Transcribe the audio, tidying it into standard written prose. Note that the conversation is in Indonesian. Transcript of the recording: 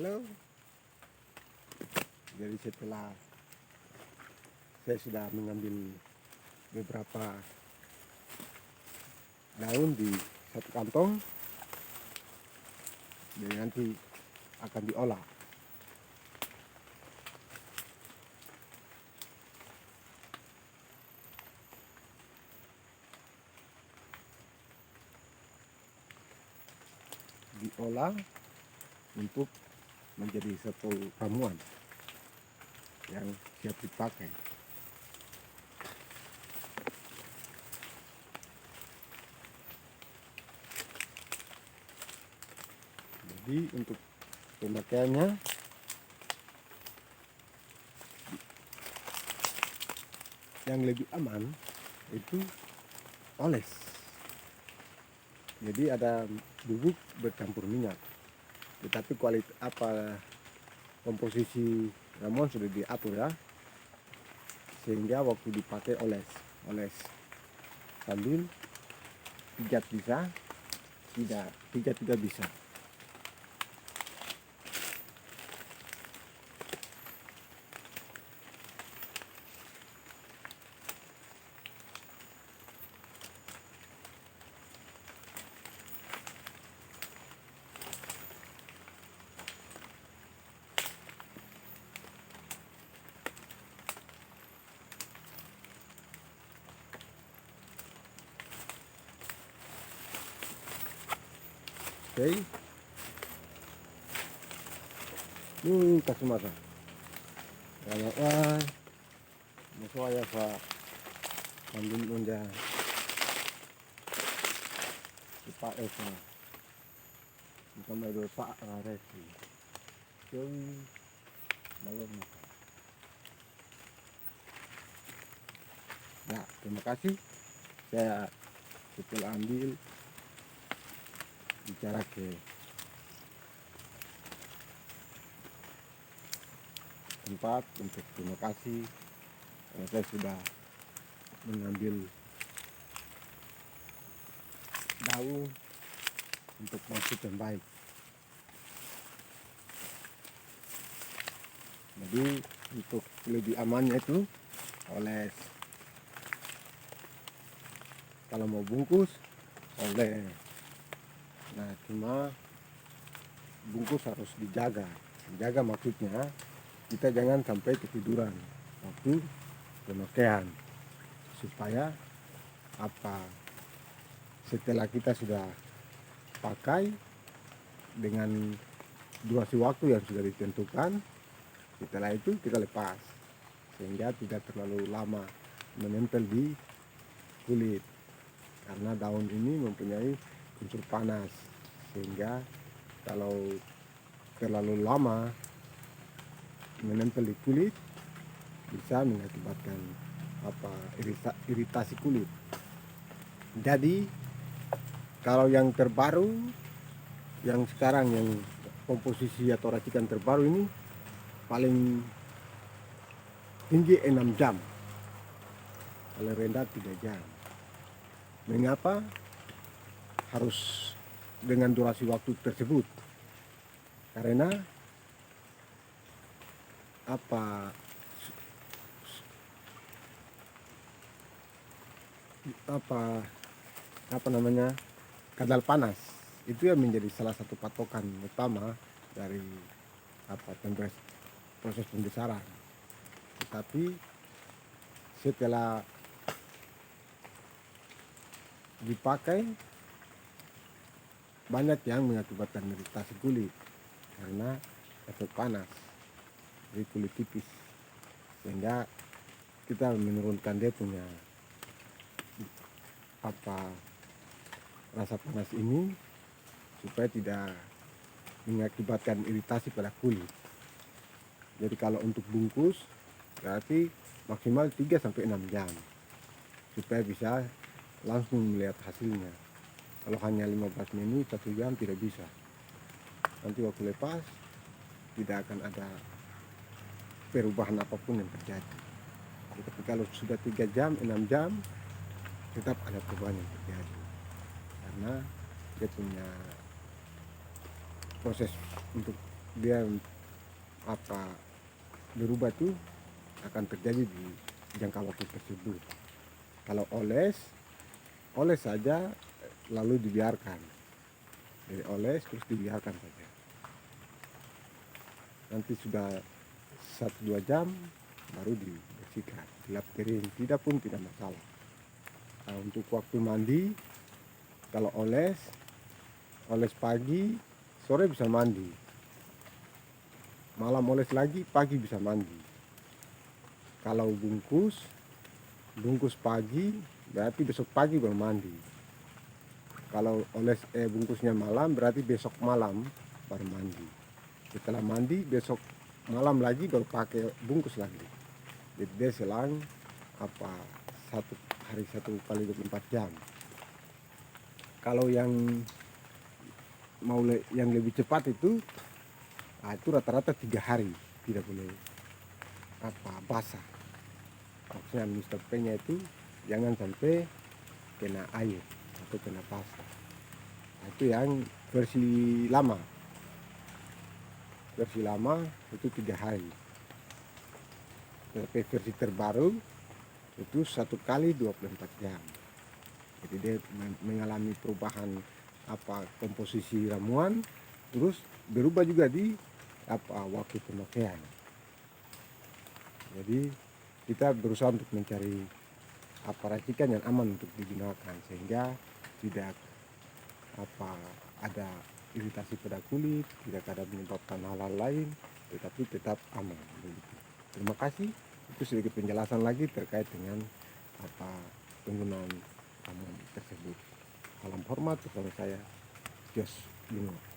Halo. Jadi setelah saya sudah mengambil beberapa daun di satu kantong, jadi nanti akan diolah. Diolah untuk menjadi satu ramuan yang siap dipakai. Jadi untuk pemakaiannya yang lebih aman itu oles. Jadi ada bubuk bercampur minyak, tetapi kualitas komposisi ramuan sudah diatur ya, sehingga waktu dipakai oles sambil pijat bisa, tidak pijat juga bisa. Oke, kasih makan. Wah, masuk aja pak, ambil unja, pak Eva, kita mau dulu pak Resi, jadi malam. Nah, terima kasih. Saya setelah ambil bicara ke tempat untuk terima kasih karena saya sudah mengambil daun untuk maksud yang baik. Jadi untuk lebih amannya itu oles. Kalau mau bungkus oleh. Nah, cuma bungkus harus dijaga. Dijaga maksudnya kita jangan sampai ketiduran waktu pemakaian, supaya setelah kita sudah pakai dengan durasi waktu yang sudah ditentukan, setelah itu kita lepas sehingga tidak terlalu lama menempel di kulit, karena daun ini mempunyai unsur panas, sehingga kalau terlalu lama menempel di kulit bisa mengakibatkan iritasi kulit. Jadi kalau yang terbaru, yang sekarang yang komposisi atau racikan terbaru ini paling tinggi 6 jam, paling rendah 3 jam. Mengapa harus dengan durasi waktu tersebut? Karena kadar panas itu yang menjadi salah satu patokan utama dari proses pembesaran. Tetapi setelah dipakai banyak yang mengakibatkan iritasi kulit karena efek panas di kulit tipis, sehingga kita menurunkan dia punya rasa panas ini supaya tidak mengakibatkan iritasi pada kulit. Jadi kalau untuk bungkus berarti maksimal 3-6 jam supaya bisa langsung melihat hasilnya. Kalau hanya 15 menit 1 jam tidak bisa, nanti waktu lepas tidak akan ada perubahan apapun yang terjadi. Tapi kalau sudah 3 jam 6 jam tetap ada perubahan yang terjadi, karena dia punya proses untuk dia apa berubah tuh akan terjadi di jangka waktu tersebut. Kalau oles saja lalu dibiarkan, jadi oles terus dibiarkan saja, nanti sudah 1-2 jam baru dibersihkan, dilap kering, tidak pun tidak masalah. Nah, untuk waktu mandi, kalau oles pagi, sore bisa mandi, malam oles lagi, pagi bisa mandi. Kalau bungkus pagi, berarti besok pagi baru mandi. Kalau bungkusnya malam, berarti besok malam baru mandi. Setelah mandi, besok malam lagi baru pakai bungkus lagi. Jadi dia selang satu hari 1 kali 24 jam. Kalau yang mau yang lebih cepat itu rata-rata 3 hari tidak boleh basah. Maksudnya Mr. P-nya itu jangan sampai kena air atau kena basah. Itu yang versi lama itu 3 hari. Tapi versi terbaru itu 1 kali 24 jam. Jadi dia mengalami perubahan komposisi ramuan, terus berubah juga di waktu pemakaian. Jadi kita berusaha untuk mencari racikan yang aman untuk digunakan, sehingga tidak ada iritasi pada kulit, tidak ada menyebabkan hal-hal lain, tetapi tetap aman. Begitu. Terima kasih. Itu sedikit penjelasan lagi terkait dengan penggunaan ramuan tersebut. Salam hormat bersama saya, Jos Bingo.